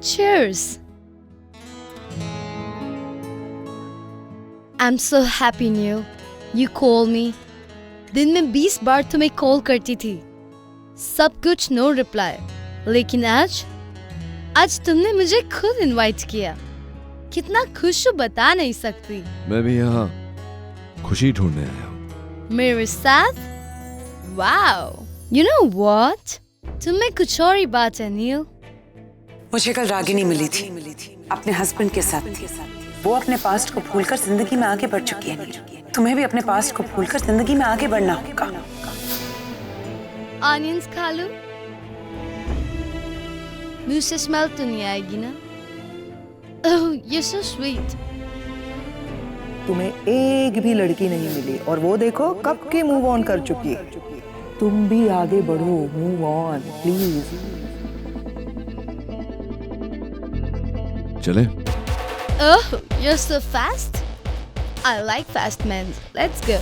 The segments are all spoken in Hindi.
Cheers. I'm so happy, Neil. You call me. दिन में 20 बार तुम्हें कॉल करती थी, सब कुछ नो रिप्लाई। लेकिन आज तुमने मुझे खुद इनवाइट किया। कितना खुश हूँ बता नहीं सकती। मैं भी यहाँ खुशी ढूंढने आया हूँ। मेरे साथ? वाओ। You know what? तुम्हें कुछ और ही बात है नील। मुझे कल रागिनी मिली थी, अपने हस्बैंड के साथ थी। वो अपने पास्ट को भूलकर जिंदगी में आगे बढ़ चुकी है नील। तुम्हें भी अपने पास्ट को भूलकर जिंदगी में आगे बढ़ना होगा। ऑनियंस खा लो, मुंह से स्मेल तो नहीं आएगी ना? ओह, you're so sweet. तुम्हें एक भी लड़की नहीं मिली और वो देखो कब के मूव ऑन कर चुकी है। तुम भी आगे बढ़ो, मूव ऑन प्लीज। चले? Oh, you're so fast. I like fast men. Let's go.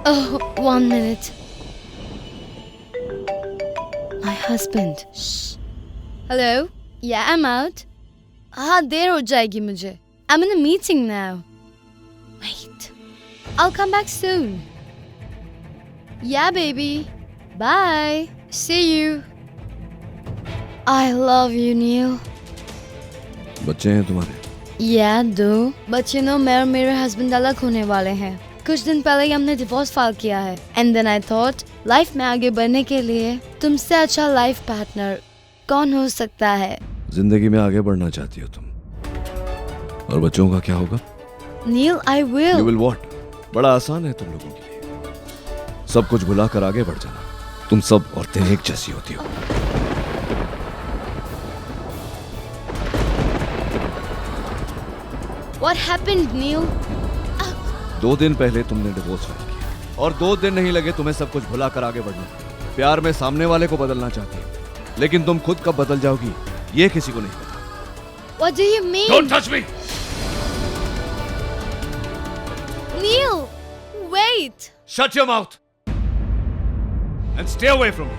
Oh, 1 minute. My husband. Shh. Hello? Yeah, I'm out. हाँ, देर हो जाएगी मुझे. I'm in a meeting now. Wait. I'll come back soon. Yeah, baby. Bye. See you. I love you, Neil. बच्चे हैं तुम्हारे? Yeah, 2. बच्चे नो मैं और मेरे हस्बैंड अलग होने वाले हैं। कुछ दिन पहले ही हमने डिवोर्स फाइल किया है। And then I thought, life में आगे बढ़ने के लिए तुमसे अच्छा लाइफ पार्टनर कौन हो सकता है? जिंदगी में आगे बढ़ना चाहती हो तुम, और बच्चों का क्या होगा? Neil, I will. You will what? बड़ा आसान है तुम लोगों के लिए, सब कुछ भुलाकर आगे बढ़ जाना। तुम सब औरतें एक जैसी होती हो। What happened, Neil? 2 दिन पहले तुमने डिवोर्स फाइल किया और 2 दिन नहीं लगे तुम्हें सब कुछ भुलाकर आगे बढ़ना। प्यार में सामने वाले को बदलना चाहती हो, लेकिन तुम खुद कब बदल जाओगी ये किसी को नहीं पता। What do you mean? Don't touch me! Neil, wait. Shut your mouth and stay away from me.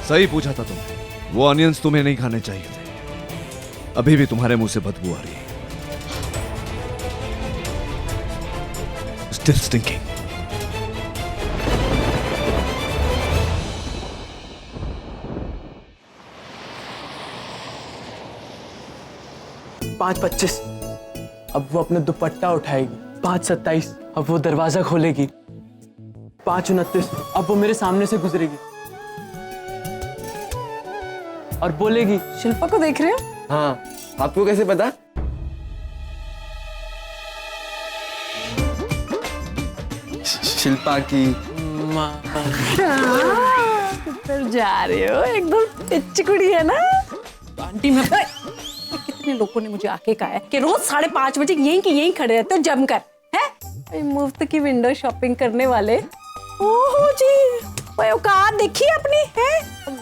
सही पूछा था तुमने, वो ऑनियंस तुम्हें नहीं खाने चाहिए थे। अभी भी तुम्हारे मुंह से बदबू आ रही है। Still stinking. पाँच 25 अब वो अपना दुपट्टा उठाएगी। 5:27 अब वो दरवाजा खोलेगी। 5:29 अब वो मेरे सामने से गुजरेगी और बोलेगी, शिल्पा को देख रहे हो? हाँ, आपको कैसे पता? शिल्पा की फिर जा रहे हो, एकदम पिच्ची कुड़ी है ना आंटी। मैं कितने लोगों ने मुझे आके कहा है कि रोज 5:30 बजे यहीं खड़े रहते हो जमकर, है मुफ्त की विंडो शॉपिंग करने वाले। ओहो जी, औकात देखी अपनी है।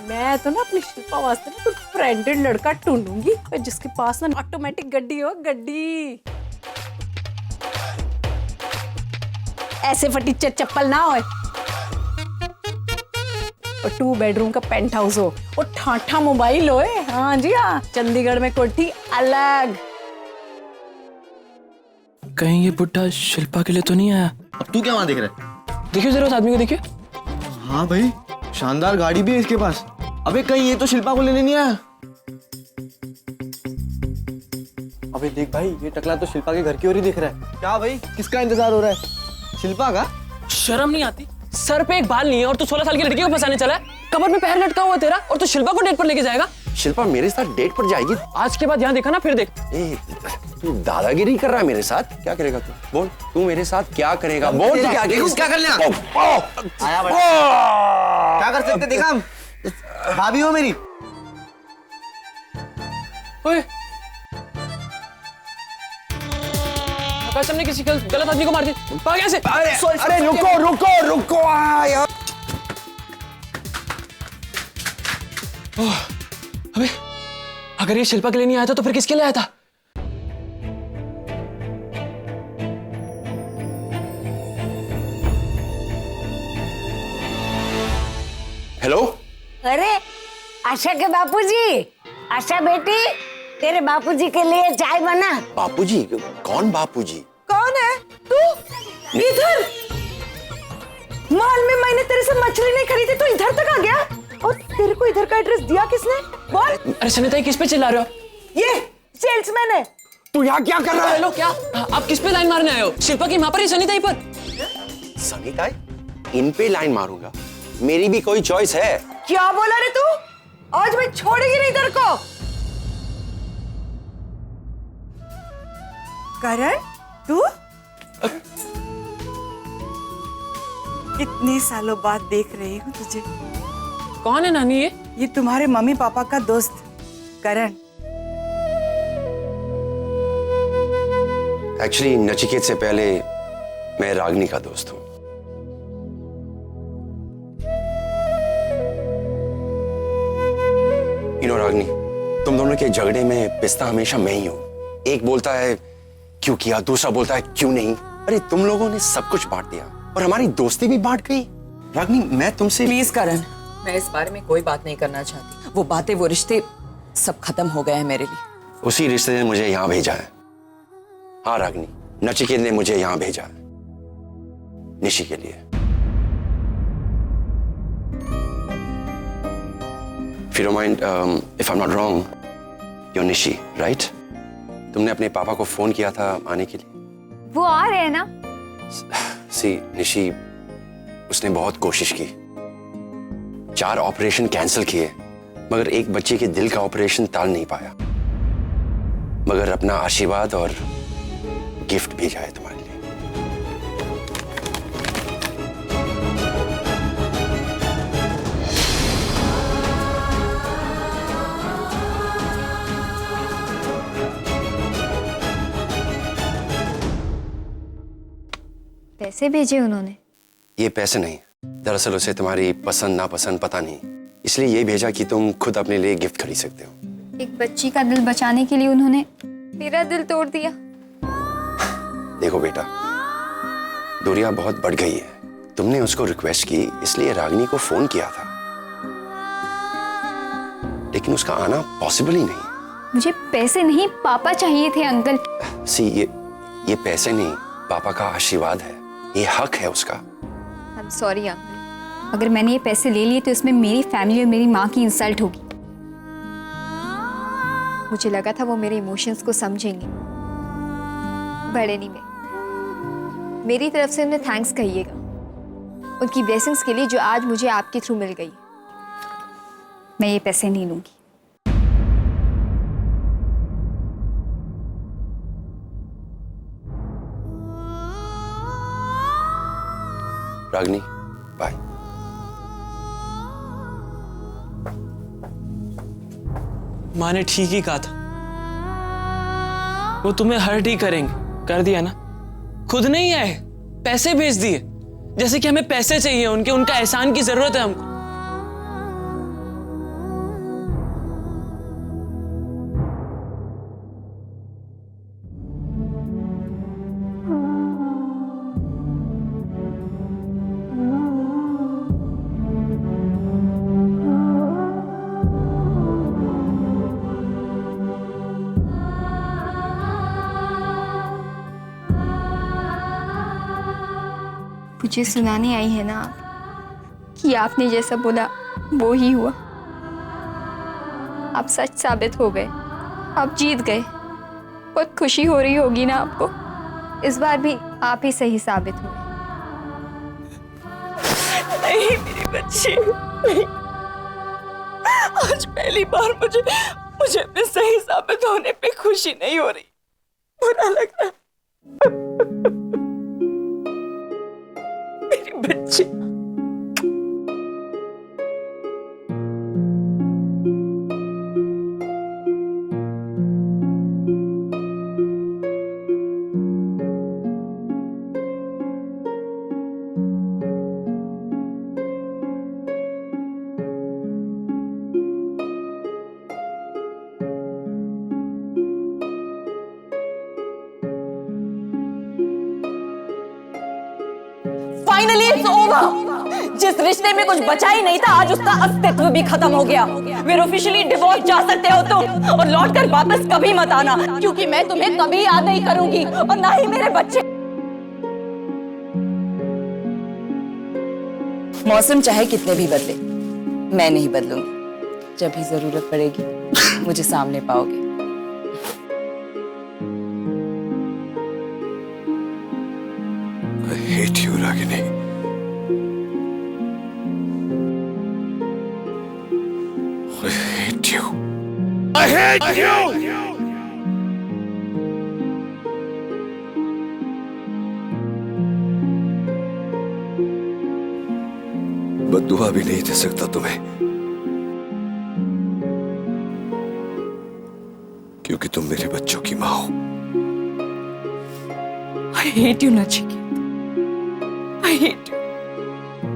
मैं तो ना अपनी शिल्पा वास्ते ना कुछ ब्रांडेड लड़का ढूंढूंगी जिसके पास ना ऑटोमेटिक गड्डी हो, गड्डी। ऐसे फटी चप्पल ना हो और 2 बेडरूम का पेंट हाउस हो और ठाठा मोबाइल हो। हाँ जी हाँ, चंडीगढ़ में कोठी अलग। कहीं ये बुड्ढा शिल्पा के लिए तो नहीं आया? अब तू क्या वहां देख रहा है? देखिए जरा उस आदमी को, देखिए। हाँ भाई, शानदार गाड़ी भी है इसके पास। अबे कहीं ये तो शिल्पा को लेने नहीं आया? अबे देख भाई, ये टकला तो शिल्पा के घर की ओर ही दिख रहा है। क्या भाई, किसका इंतजार हो रहा है? शिल्पा का? शर्म नहीं आती? सर पे एक बाल नहीं है और तू 16 साल की लड़की को फंसाने चला है। कमर में पैर लटका हुआ तेरा, और तू शिल्पा को डेट पर लेके जाएगा? शिल्पा मेरे साथ डेट पर जाएगी? आज के बाद यहाँ देखा ना, फिर देख। तू दादागिरी कर रहा है मेरे साथ? क्या करेगा तू? बोल, तू मेरे साथ क्या करेगा? बोल, तू क्या करेगा? क्या कर लिया? आया बड़ा। क्या कर सकते देखा हम? भाभी हो मेरी। ओए, आकाश ने किसी गलत आदमी को मार दिया। भाग यहाँ से। अरे रुको यार। अबे, अगर ये शिल्पा के लिए नहीं आया था तो फिर किसके लिए आया था? अरे आशा के बापूजी, आशा बेटी, तेरे बापूजी के लिए चाय बना। बापूजी? कौन बापूजी? कौन है तू? इधर मॉल में मैंने तेरे से मछली नहीं खरीदी, तू इधर तक आ गया। और तेरे को इधर का एड्रेस दिया किसने? बोल। अरे सनिता, किस पे चिल्ला रहे हो? ये सेल्समैन है। तू यहाँ क्या कर रहा है? हेलो, क्या आप किस पे लाइन मारने आए हो? शिल्पा की माँ पर या सनिता पर? सनिता, इन पे लाइन मारूंगा? मेरी भी कोई चॉइस है? क्या बोला रे तू? आज मैं छोड़ेगी नहीं तेरे को। करण, तू कितने सालों बाद देख रही हूँ तुझे। कौन है नानी ये? ये तुम्हारे मम्मी पापा का दोस्त करण। एक्चुअली नचिकेत से पहले मैं रागनी का दोस्त हूँ। रागनी, तुम दोनों के झगड़े में पिस्ता हमेशा मैं ही हूँ। एक बोलता है क्यों किया, दूसरा बोलता है क्यों नहीं। अरे तुम लोगों ने सब कुछ बांट दिया और हमारी दोस्ती भी बांट गई। रागनी, मैं तुमसे प्लीज करण, मैं इस बारे में कोई बात नहीं करना चाहती। वो बातें, वो रिश्ते सब खत्म हो गए हैं मेरे लिए। उसी रिश्ते ने मुझे यहाँ भेजा है। हाँ रागनी, नचिकेत ने मुझे यहाँ भेजा है निशी के लिए। If you don't mind, if I'm not wrong, you're Nishi, right? तुमने अपने पापा को फोन किया था आने के लिए। वो आ रहे हैं ना? सी निशी, उसने बहुत कोशिश की, 4 ऑपरेशन कैंसिल किए, मगर एक बच्चे के दिल का ऑपरेशन टाल नहीं पाया। मगर अपना आशीर्वाद और गिफ्ट भेजा है तुम्हारे लिए। पैसे भेजे उन्होंने? ये पैसे नहीं, दरअसल उसे तुम्हारी पसंद नापसंद पता नहीं, इसलिए ये भेजा कि तुम खुद अपने लिए गिफ्ट खरीद सकते हो। एक बच्ची का दिल बचाने के लिए उन्होंने मेरा दिल तोड़ दिया। देखो बेटा, दूरियां बहुत बढ़ गई है। तुमने उसको रिक्वेस्ट की, इसलिए रागनी को फोन किया था, लेकिन उसका आना पॉसिबल ही नहीं। मुझे पैसे नहीं, पापा चाहिए थे अंकल। सी, ये पैसे नहीं, पापा का आशीर्वाद है, ये हक है उसका। आई एम सॉरी अंकल, अगर मैंने ये पैसे ले लिए तो इसमें मेरी फैमिली और मेरी माँ की इंसल्ट होगी। मुझे लगा था वो मेरे इमोशंस को समझेंगे। बड़े नहीं में मेरी तरफ से उन्हें थैंक्स कहिएगा, उनकी ब्लेसिंग्स के लिए जो आज मुझे आपके थ्रू मिल गई। मैं ये पैसे नहीं लूंगी। रागनी, बाय। माँ ने ठीक ही कहा था, वो तुम्हें हर्ट ही करेंगे। कर दिया ना, खुद नहीं आए, पैसे भेज दिए, जैसे कि हमें पैसे चाहिए उनके, उनका एहसान की जरूरत है हमको। मुझे सुनाने आई है ना आप कि आपने जैसा बोला वो ही हुआ। आप सच साबित हो गए, आप जीत गए। बहुत खुशी हो रही होगी ना आपको, इस बार भी आप ही सही साबित हुए। नहीं मेरी बच्ची, नहीं। आज पहली बार मुझे अपने सही साबित होने पे खुशी नहीं हो रही, बुरा लग रहा। मेरी बच्ची। Finally it's over. जिस रिश्ते में कुछ बचा ही नहीं था, आज उसका अस्तित्व भी खत्म हो गया। फिर ऑफिशियली डिवोर्स जा सकते हो तुम, और लौट कर वापस कभी मत आना, क्योंकि मैं तुम्हें कभी याद नहीं करूंगी, और ना ही मेरे बच्चे। मौसम चाहे कितने भी बदले, मैं नहीं बदलूंगी। जब भी जरूरत पड़ेगी मुझे सामने पाओगे। I hate you, Ragini. I hate you. I hate you! बद्दुआ भी नहीं दे सकता तुम्हें, क्योंकि तुम मेरे बच्चों की माँ हो। I hate you, Nachiket. I hate you।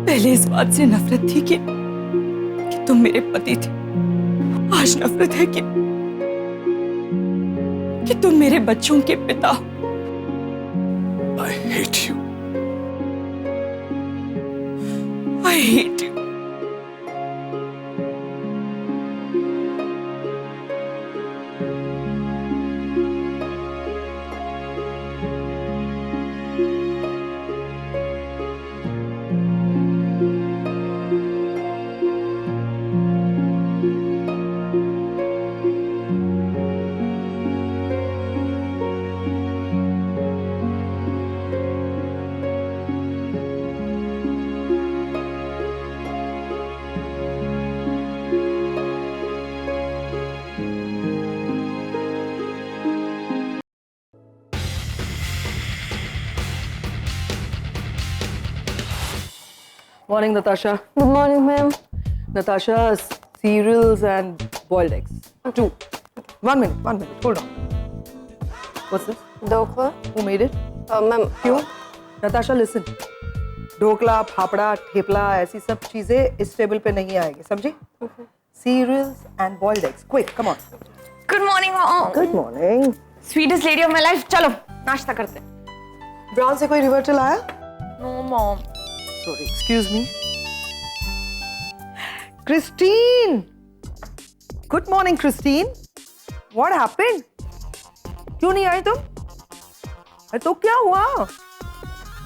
पहले इस बात से नफरत थी कि तुम मेरे पति थे। आज नफरत है कि तुम मेरे बच्चों के पिता हो। I hate you. I hate you। Morning, Natasha. Good morning ma'am. Natasha, cereals and boiled eggs. 2. 1 minute. Hold on. What's this? Dhokla. Who made it? Ma'am क्यों? Natasha, listen. ढोकला, फाफड़ा, ठेपला, ऐसी सब चीजें इस टेबल पे नहीं आएगी, समझी? Cereals and boiled eggs. Quick, come on. Good morning mom. Good morning. Sweetest lady of my life. चलो नाश्ता करते हैं। ब्राउन से कोई रिवर्टल आया? No mom. Sorry, excuse me. Christine! Good morning, Christine. What happened? क्यों नहीं आई तुम? अरे तो क्या हुआ?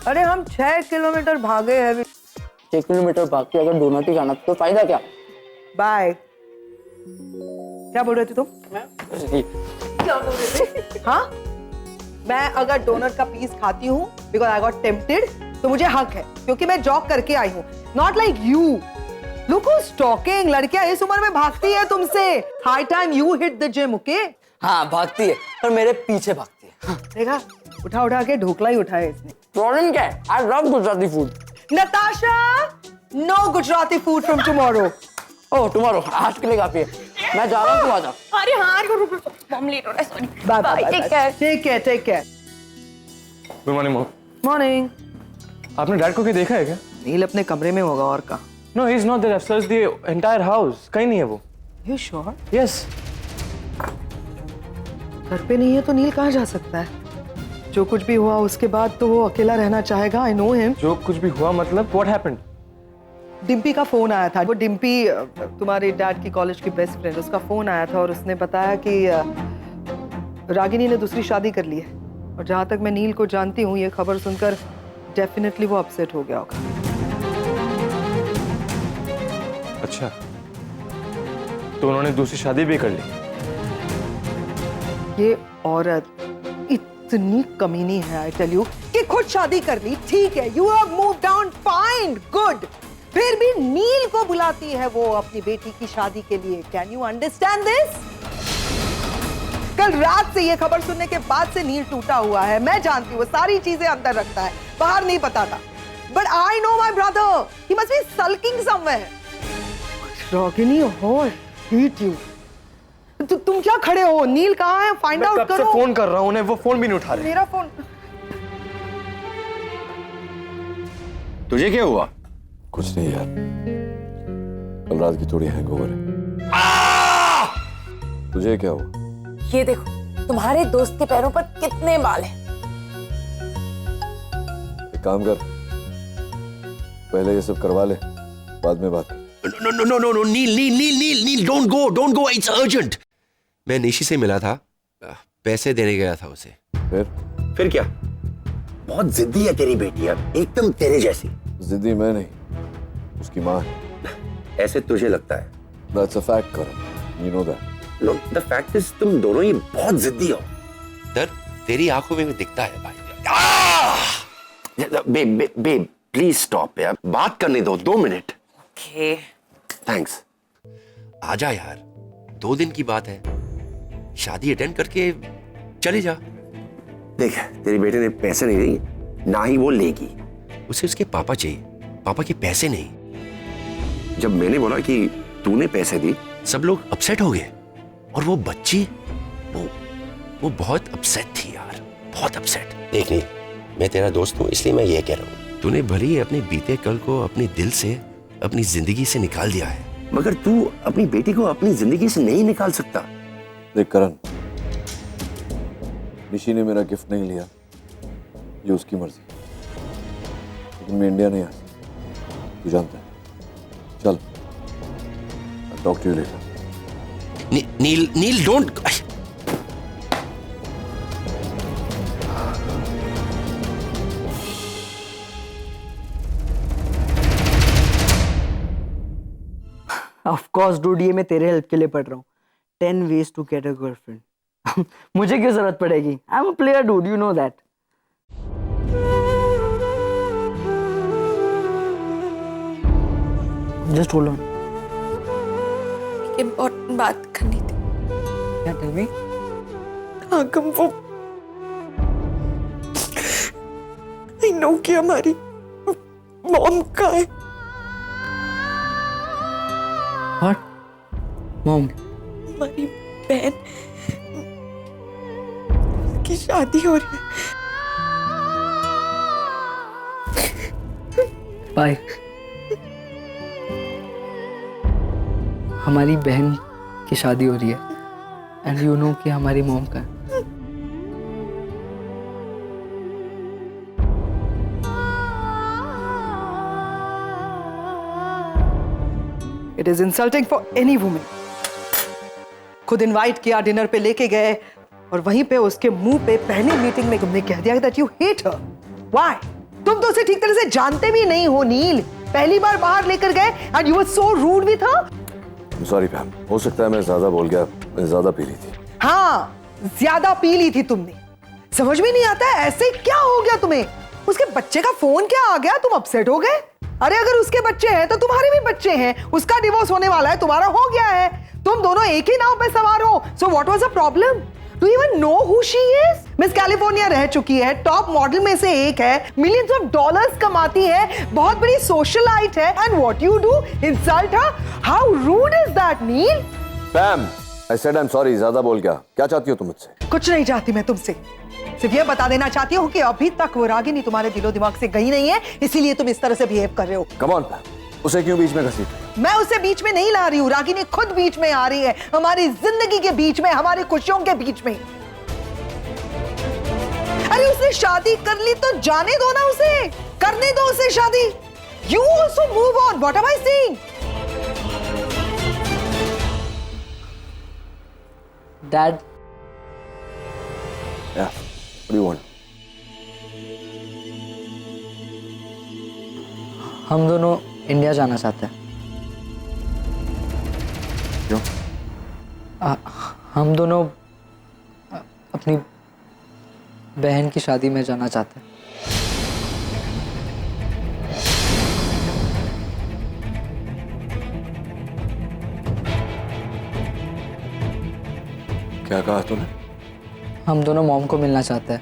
अरे हम 6 किलोमीटर भागे हैं। 6 किलोमीटर भाग के अगर डोनट ही खाना तो फायदा क्या? बाय। क्या बोल रहे थे तुम? हाँ? मैं अगर डोनट का पीस खाती हूँ बिकॉज आई गॉट टेम्प्टेड, तो मुझे हक है क्योंकि मैं जॉग करके आई हूँ। Not like you. Look who's talking. लड़कियां इस उम्र में भागती है तुमसे। High time you hit the gym, okay? हाँ भागती है, पर मेरे पीछे भागती है। देखा, उठा के ढोकला ही उठाया इसने। प्रॉब्लम क्या है? I love Gujarati food. Natasha, no Gujarati food from tomorrow. Oh tomorrow, आज के लिए काफी है। मैं जा रहा हूँ, तू आ जा। अरे हाँ रुक मॉम लेट हो रहा है, sorry. Bye, take care. Good morning mom. Morning. आपने डैड को क्या देखा है क्या? नील अपने कमरे में होगा और कहाँ? No he is not there. I've searched the entire house. कहीं नहीं है वो। You sure? Yes. घर पे नहीं है तो नील कहाँ जा सकता है? जो कुछ भी हुआ उसके बाद तो वो अकेला रहना चाहेगा। I know him. जो कुछ भी हुआ मतलब what happened? डिम्पी का फोन आया था। वो डिम्पी तुम्हारे डैड की कॉलेज की बेस्ट फ्रेंड, उसका फोन आया था और उसने बताया कि रागिनी ने दूसरी शादी कर ली है। और जहाँ तक मैं नील को जानती हूँ, ये खबर सुनकर डेफिनेटली वो अपसेट हो गया होगा। अच्छा, तो उन्होंने दूसरी शादी भी कर ली? ये औरत इतनी कमीनी है, आई टेल यू, कि खुद शादी कर ली। ठीक है, you have moved on, fine, good. फिर भी नील को बुलाती है वो अपनी बेटी की शादी के लिए। Can you understand this? कल रात से ये खबर सुनने के बाद से नील टूटा हुआ है। मैं जानती हूँ, सारी चीजें अंदर रखता है, बाहर नहीं बताता। But I know my brother, he must be sulking somewhere. Ragini, oh, hate you. तुम क्या खड़े हो? नील कहाँ है? फाइंड आउट करो। मैं कब से फोन कर रहा हूँ उन्हें, वो फोन भी नहीं उठा रहे। मेरा फोन। तुझे क्या हुआ? कुछ नहीं यार, कल रात की थोड़ी हैंगओवर है। तुझे क्या हुआ? ये देखो तुम्हारे दोस्त के पैरों पर कितने बाल हैं। एक काम कर, पहले ये सब करवा ले, बाद में बात। No no no no no Neel Neel Neel Neel Neel don't go it's urgent. मैं निशी से मिला था, पैसे देने गया था उसे। फिर क्या? बहुत जिद्दी है तेरी बेटी, अब एकदम तेरे जैसी। जिद्दी मैं नहीं, उसकी माँ है। ऐसे तुझे लगता है? That's a fact, Karan. You know that. No, the fact is तुम दोनों ही बहुत जिद्दी हो। दर्द तेरी आंखों में भी दिखता है भाई। बेब प्लीज स्टॉप यार, बात करने दो 2 मिनट। Okay thanks. आजा यार, 2 दिन की बात है, शादी अटेंड करके चले जा। देख तेरी बेटे ने पैसे नहीं दिए, ना ही वो लेगी। उसे उसके पापा चाहिए, पापा के पैसे नहीं। जब मैंने बोला कि तूने पैसे दी, सब लोग अपसेट हो गए, और वो बच्ची वो बहुत अपसेट थी यार, बहुत अपसेट। देख नहीं, मैं तेरा दोस्त हूं, इसलिए मैं ये कह रहा हूं, तूने भले ही अपने बीते कल को अपने दिल से, अपनी जिंदगी से निकाल दिया है, मगर तू अपनी बेटी को अपनी जिंदगी से नहीं निकाल सकता। देख करण, निशी ने मेरा गिफ्ट नहीं लिया, ये उसकी मर्जी, लेकिन मैं इंडिया नहीं आ सकता, तू जानता है। चल, I'll talk to you later. Neel don't. Of course dude, ये मैं तेरे हेल्प के लिए पढ़ रहा हूँ। 10 ways to get a girlfriend. मुझे क्यों जरूरत पड़ेगी? I am a player dude, you know that. Just hold on. Important बात करनी थी। क्या? Tell me. आगम, वो आई नो कि हमारी मॉम का है। व्हाट? मॉम? हमारी बहन की शादी हो रही है। बाय। हमारी बहन की शादी हो रही है, एंड यू नो कि हमारी मॉम का है। It is insulting for any woman. खुद इनवाइट किया, डिनर पे लेके गए, और वहीं पे उसके मुंह पे पहली मीटिंग में तुमने कह दिया that you hate her. Why? तुम तो उसे ठीक तरह से जानते भी नहीं हो नील। पहली बार बाहर लेकर गए and you were so rude with her. Sorry ma'am, हो सकता है मैं ज्यादा बोल गया, मैं ज्यादा पी ली थी। हाँ, ज्यादा पी ली थी तुमने। समझ में नहीं आता है ऐसे क्या हो गया तुम्हें। उसके बच्चे का फोन क्या आ गया, तुम अपसेट हो गए। अरे अगर उसके बच्चे हैं तो तुम्हारे भी बच्चे हैं, उसका डिवोर्स होने वाला है, तुम्हारा हो गया है, तुम दोनों एक ही नाव पे सवार हो। So what was the problem? Do you even know who she is? Miss California रह चुकी है, टॉप मॉडल में से एक है, मिलियंस ऑफ डॉलर्स कमाती है, बहुत बड़ी सोशलाइट है, and what you do? Insult her? How rude is that Neel? Ma'am, I said I am sorry, ज्यादा बोल गया। क्या चाहती हो तुम मुझसे? कुछ नहीं चाहती मैं तुमसे, सिर्फ ये बता देना चाहती हूँ कि अभी तक वो रागिनी तुम्हारे दिलो दिमाग से गई नहीं है, इसीलिए तुम इस तरह से बिहेव कर रहे हो। कम ऑन मैम, उसे क्यों बीच में घसीट रही हो? मैं उसे बीच में नहीं ला रही हूँ, रागिनी खुद बीच में आ रही है, हमारी जिंदगी के बीच में, हमारी खुशियों के बीच में। अरे उसने शादी कर ली तो जाने दो ना उसे, करने दो उसे शादी। You also move on. What am I saying? Dad. Yeah. What do you want? हम दोनों इंडिया जाना चाहते हैं। क्यों? हम दोनों अपनी बहन की शादी में जाना चाहते हैं। क्या कहा तूने? हम दोनों मॉम को मिलना चाहते हैं,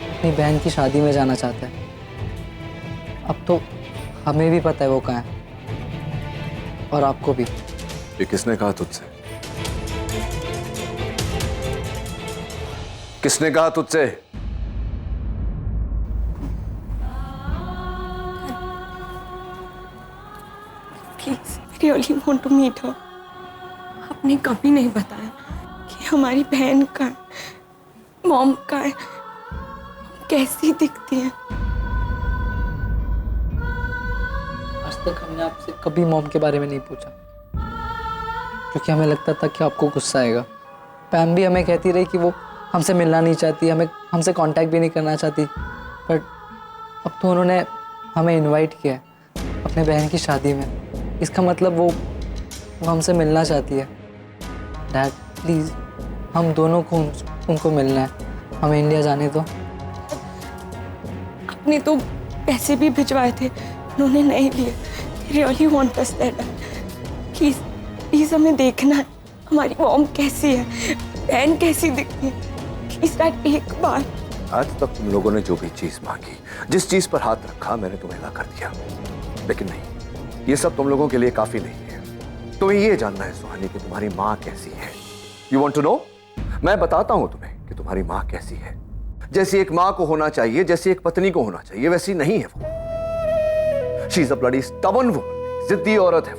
अपनी बहन की शादी में जाना चाहते हैं। अब तो हमें भी पता है वो कहाँ है, और आपको भी। ये किसने कहा तुझसे? किसने कहा तुझसे? Please, I really want to meet her. आपने कभी नहीं बताया कि हमारी बहन का है, मॉम का है, कैसी दिखती है। तक हमने आपसे कभी मॉम के बारे में नहीं पूछा, क्योंकि हमें लगता था कि आपको गुस्सा आएगा। पैम भी हमें कहती रही कि वो हमसे मिलना नहीं चाहती, हमसे कांटेक्ट भी नहीं करना चाहती, बट अब तो उन्होंने हमें इनवाइट किया है अपने बहन की शादी में। इसका मतलब वो हमसे मिलना चाहती है। डैड प्लीज़, हम दोनों को उनको मिलना है, हमें इंडिया जाने दो। आपने तो पैसे भी भिजवाए थे, उन्होंने नहीं लिए। Really want us that. Please please हमें देखना है हमारी मॉम कैसी है, बहन कैसी दिखती है। प्लीज डैड एक बार। आज तक तुम लोगों ने जो भी चीज मांगी, जिस चीज पर हाथ रखा, मैंने तुम्हें ला कर दिया। लेकिन नहीं, ये सब तुम लोगों के लिए काफी नहीं है। तुम्हें ये जानना है सुहानी कि तुम्हारी माँ कैसी है। You want to know? मैं बताता हूं तुम्हें कि तुम्हारी माँ कैसी है। जैसी एक माँ को होना चाहिए, जैसी एक पत्नी को होना चाहिए, वैसी नहीं है वो। She is a bloody stubborn woman, जिद्दी औरत है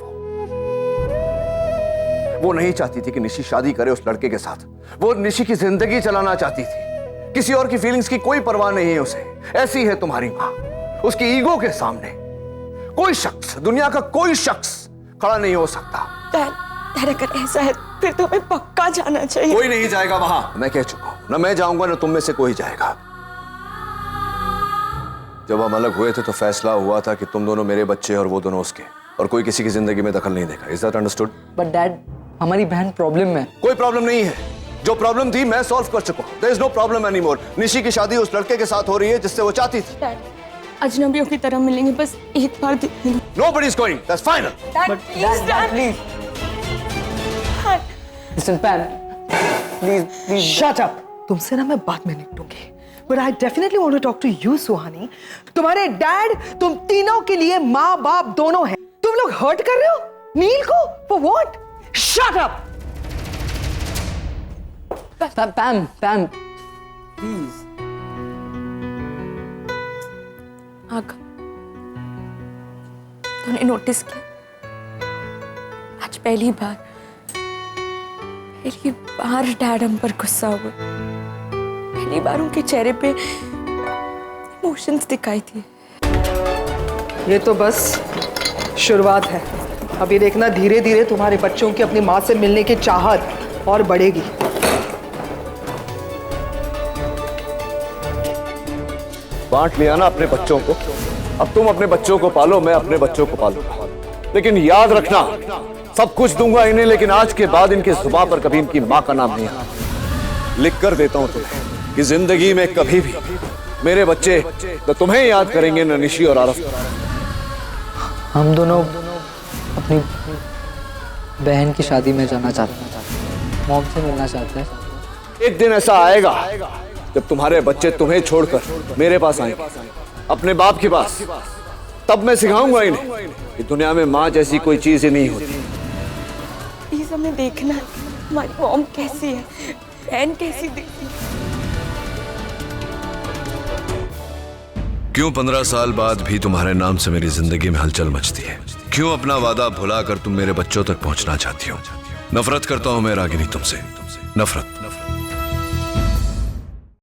वो नहीं चाहती थी कि निशी शादी करे उस लड़के के साथ। वो निशी की जिंदगी चलाना चाहती थी। किसी और की फीलिंग्स की कोई परवाह नहीं है उसे। ऐसी है तुम्हारी माँ। उसकी ईगो के सामने कोई शख्स, दुनिया का कोई शख्स खड़ा नहीं हो सकता। डैड अगर ऐसा है फिर तो हमें पक्का जाना चाहिए। कोई नहीं जाएगा वहां, मैं कह चुका हूं। ना मैं जाऊंगा ना तुम में से कोई जाएगा। जब हम अलग हुए थे तो फैसला हुआ था कि तुम दोनों मेरे बच्चे और वो दोनों उसके, और कोई किसी की जिंदगी में दखल नहीं देगा। Is that understood? But dad, हमारी बहन प्रॉब्लम में। कोई प्रॉब्लम नहीं है। जो प्रॉब्लम थी मैं सॉल्व कर चुका हूं। There is no problem anymore. Nishi की शादी उस लड़के के साथ हो रही है जिससे वो चाहती थी। डैड अजनबियों की तरह मिलेंगे, बस एक बार देखने दो। Nobody is going. That's final. But dad, please. Listen, Pam. Please. Shut up. तुमसे ना मैं बाद में निपटूंगी। But I definitely want to talk to you, सुहानी। तुम्हारे डैड तुम तीनों के लिए माँ बाप दोनों हैं। तुम लोग हर्ट कर रहे हो नील को? For what? Shut up. Pam. Please. आगा तूने नोटिस किया, आज पहली बार डैड हम पर गुस्सा हुए। पहली बार उनके चेहरे पे इमोशंस दिखाई थी। ये तो बस शुरुआत है। अभी देखना धीरे धीरे तुम्हारे बच्चों की अपनी माँ से मिलने की चाहत और बढ़ेगी। बांट लिया ना अपने बच्चों को। अब तुम अपने बच्चों को पालो, मैं अपने बच्चों को पालूंगा। लेकिन याद रखना, सब कुछ दूंगा इन्हें, लेकिन आज के बाद इनकी जुबान पर कभी इनकी मां का नाम नहीं आना। लिख कर देता हूं तुम्हें कि जिंदगी में कभी भी मेरे बच्चे न तुम्हें याद करेंगे न निशी और आरफ। हम दोनों अपनी बहन की शादी में जाना चाहते हैं, मॉम से मिलना चाहते हैं। एक दिन ऐसा आएगा जब तुम्हारे बच्चे तुम्हें छोड़कर मेरे पास आएंगे, अपने बाप के पास। तब मैं सिखाऊंगा इन्हें कि दुनिया में माँ जैसी कोई चीज ही नहीं होती। प्लीज हमें देखना है हमारी मॉम कैसी है, बहन कैसी दिखती है। क्यों 15 साल बाद भी तुम्हारे नाम से मेरी जिंदगी में हलचल मचती है? क्यों अपना वादा भुलाकर तुम मेरे बच्चों तक पहुंचना चाहती हो? नफरत करता हूं मैं रागिनी तुमसे, नफरत।